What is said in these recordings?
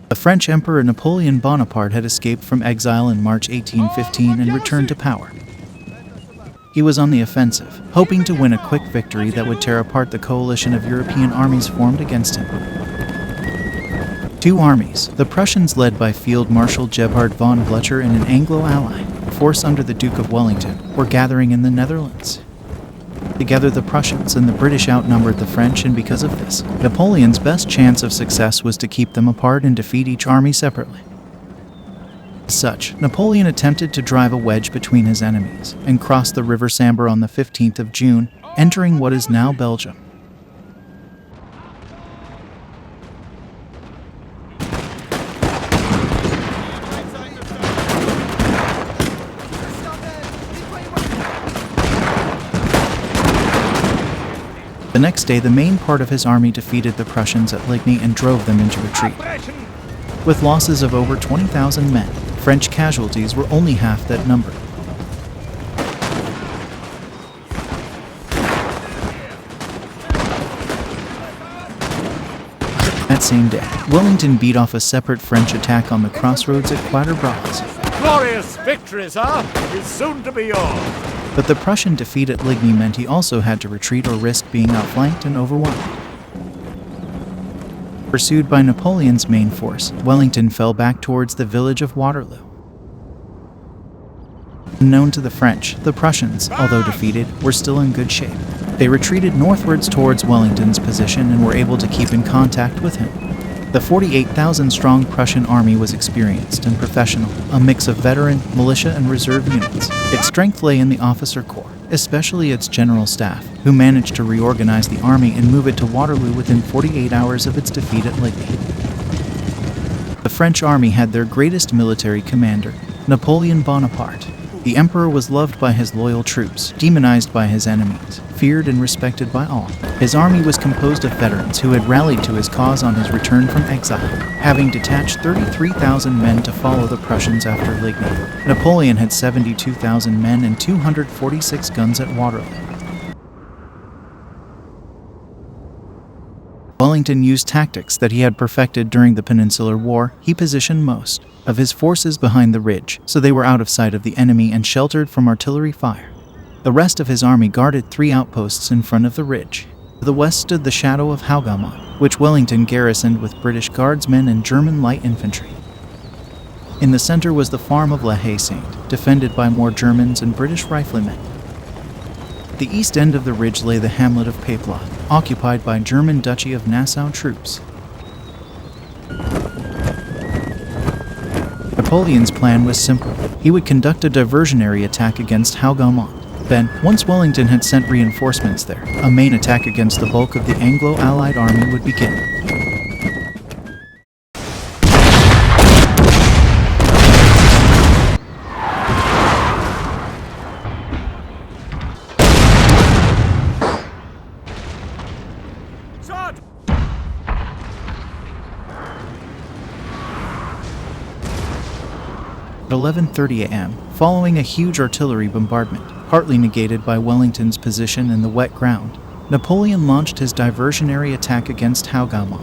The French Emperor Napoleon Bonaparte had escaped from exile in March 1815 and returned to power. He was on the offensive, hoping to win a quick victory that would tear apart the coalition of European armies formed against him. Two armies, the Prussians led by Field Marshal von Blücher and an Anglo-allied force under the Duke of Wellington, were gathering in the Netherlands. Together the Prussians and the British outnumbered the French, and because of this, Napoleon's best chance of success was to keep them apart and defeat each army separately. As such, Napoleon attempted to drive a wedge between his enemies and crossed the River Sambre on the 15th of June, entering what is now Belgium. The next day, the main part of his army defeated the Prussians at Ligny and drove them into retreat. With losses of over 20,000 men, French casualties were only half that number. That same day, Wellington beat off a separate French attack on the crossroads at Quare Formation. Glorious victory, sir, is soon to be yours. But the Prussian defeat at Ligny meant he also had to retreat or risk being outflanked and overwhelmed. Pursued by Napoleon's main force, Wellington fell back towards the village of Waterloo. Unknown to the French, the Prussians, although defeated, were still in good shape. They retreated northwards towards Wellington's position and were able to keep in contact with him. The 48,000-strong Prussian army was experienced and professional, a mix of veteran, militia, and reserve units. Its strength lay in the officer corps, especially its general staff, who managed to reorganize the army and move it to Waterloo within 48 hours of its defeat at Ligny. The French army had their greatest military commander, Napoleon Bonaparte. The emperor was loved by his loyal troops, demonized by his enemies, feared and respected by all. His army was composed of veterans who had rallied to his cause on his return from exile, having detached 33,000 men to follow the Prussians after Ligny. Napoleon had 72,000 men and 246 guns at Waterloo. Wellington used tactics that he had perfected during the Peninsular War. He positioned most of his forces behind the ridge, so they were out of sight of the enemy and sheltered from artillery fire. The rest of his army guarded 3 outposts in front of the ridge. To the west stood the shadow of Hanover, which Wellington garrisoned with British guardsmen and German light infantry. In the center was the farm of La Haye-Saint, defended by more Germans and British riflemen. At the east end of the ridge lay the hamlet of Pepla, occupied by German Duchy of Nassau troops. Napoleon's plan was simple. He would conduct a diversionary attack against Hanover. Then, once Wellington had sent reinforcements there, a main attack against the bulk of the Anglo-allied army would begin. At 11:30 a.m., following a huge artillery bombardment, partly negated by Wellington's position in the wet ground, Napoleon launched his diversionary attack against Hanover.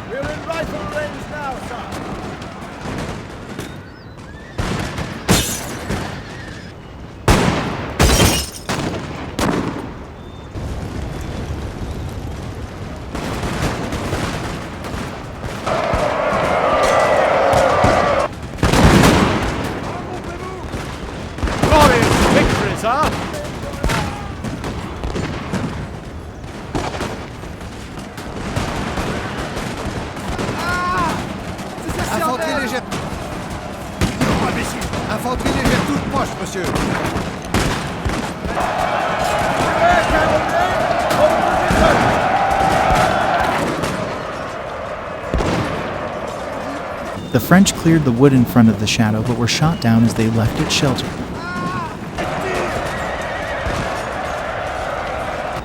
We're in rifle range now, sir. Infanterie légère toute proche, monsieur. The French cleared the wood in front of the shadow but were shot down as they left its shelter.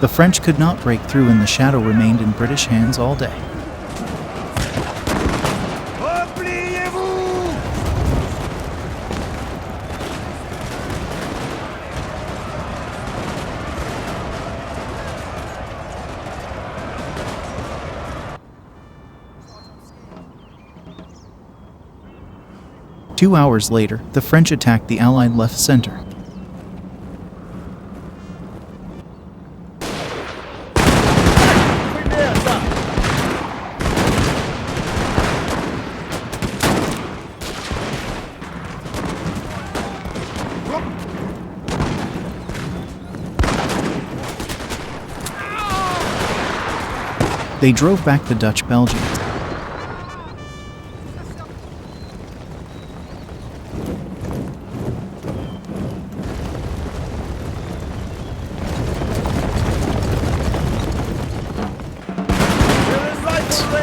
The French could not break through and the shadow remained in British hands all day. 2 hours later, the French attacked the Allied left center. They drove back the Dutch Belgians.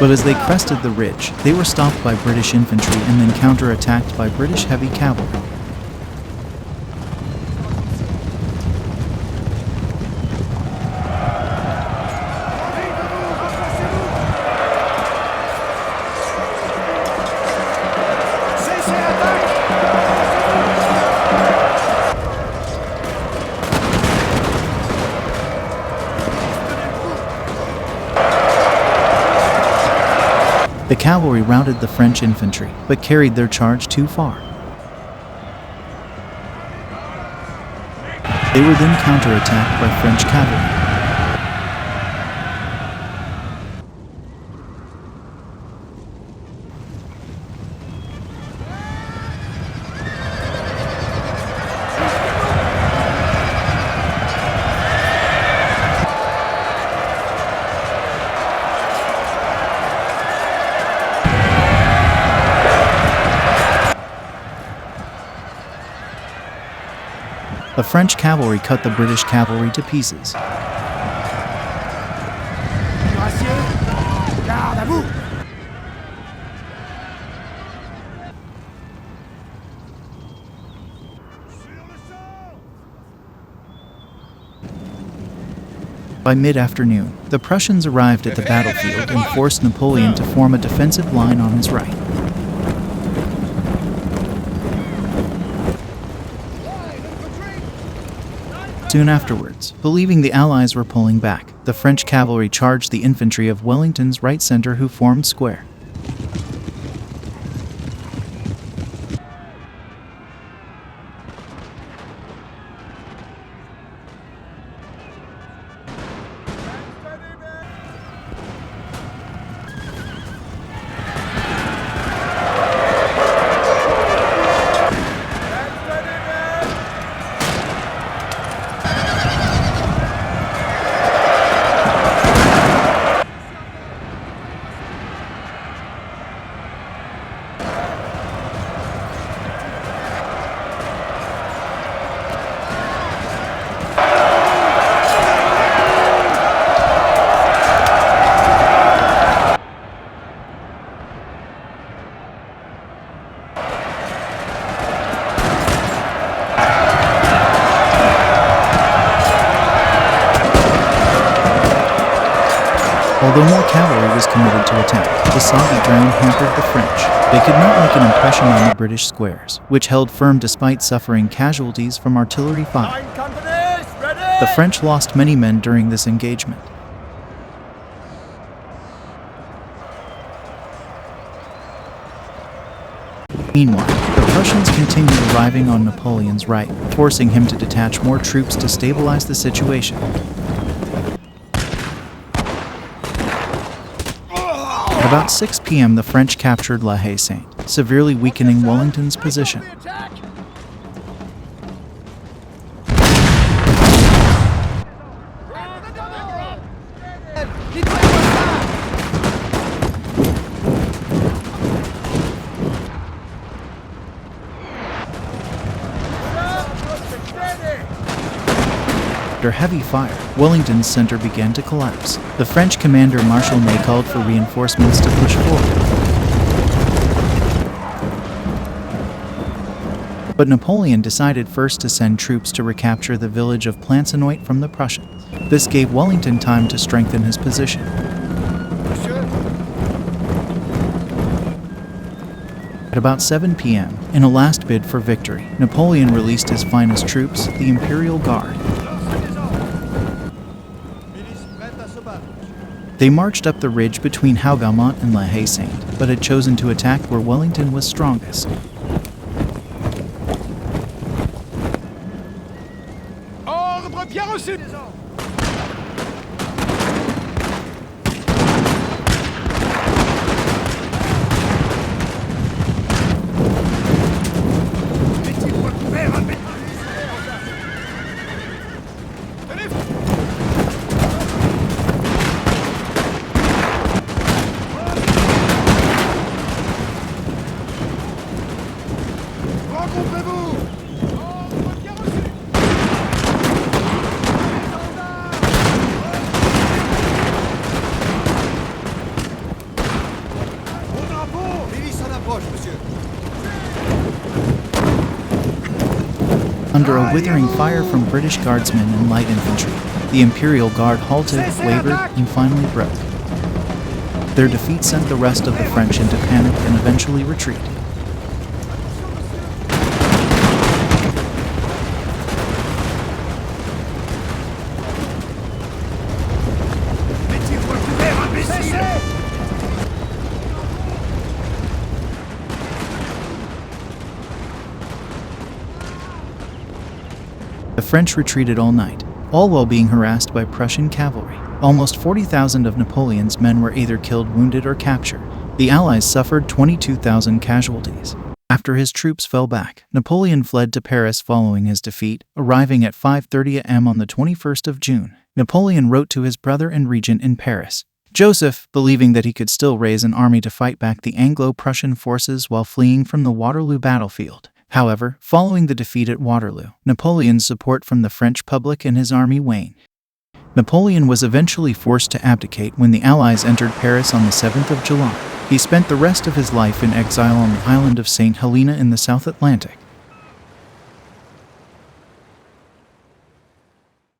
But as they crested the ridge, they were stopped by British infantry and then counterattacked by British heavy cavalry. The cavalry routed the French infantry, but carried their charge too far. They were then counterattacked by French cavalry. The French cavalry cut the British cavalry to pieces. By mid-afternoon, the Prussians arrived at the battlefield and forced Napoleon to form a defensive line on his right. Soon afterwards, believing the Allies were pulling back, the French cavalry charged the infantry of Wellington's right center, who formed square. Although more cavalry was committed to attack, the soggy ground hampered the French. They could not make an impression on the British squares, which held firm despite suffering casualties from artillery fire. The French lost many men during this engagement. Meanwhile, the Prussians continued arriving on Napoleon's right, forcing him to detach more troops to stabilize the situation. At about 6 p.m., the French captured La Haye-Sainte, severely weakening Wellington's position. After heavy fire, Wellington's center began to collapse. The French commander Marshal Ney called for reinforcements to push forward. But Napoleon decided first to send troops to recapture the village of Plancenoit from the Prussians. This gave Wellington time to strengthen his position. At about 7 p.m., in a last bid for victory, Napoleon released his finest troops, the Imperial Guard. They marched up the ridge between Hougoumont and La Haye-Sainte, but had chosen to attack where Wellington was strongest. Under a withering fire from British guardsmen and light infantry, the Imperial Guard halted, wavered, and finally broke. Their defeat sent the rest of the French into panic and eventually retreated. The French retreated all night, all while being harassed by Prussian cavalry. Almost 40,000 of Napoleon's men were either killed, wounded, or captured. The Allies suffered 22,000 casualties. After his troops fell back, Napoleon fled to Paris following his defeat, arriving at 5:30 a.m. on the 21st of June. Napoleon wrote to his brother and regent in Paris, Joseph, believing that he could still raise an army to fight back the Anglo-Prussian forces while fleeing from the Waterloo battlefield. However, following the defeat at Waterloo, Napoleon's support from the French public and his army waned. Napoleon was eventually forced to abdicate when the Allies entered Paris on the 7th of July. He spent the rest of his life in exile on the island of St. Helena in the South Atlantic.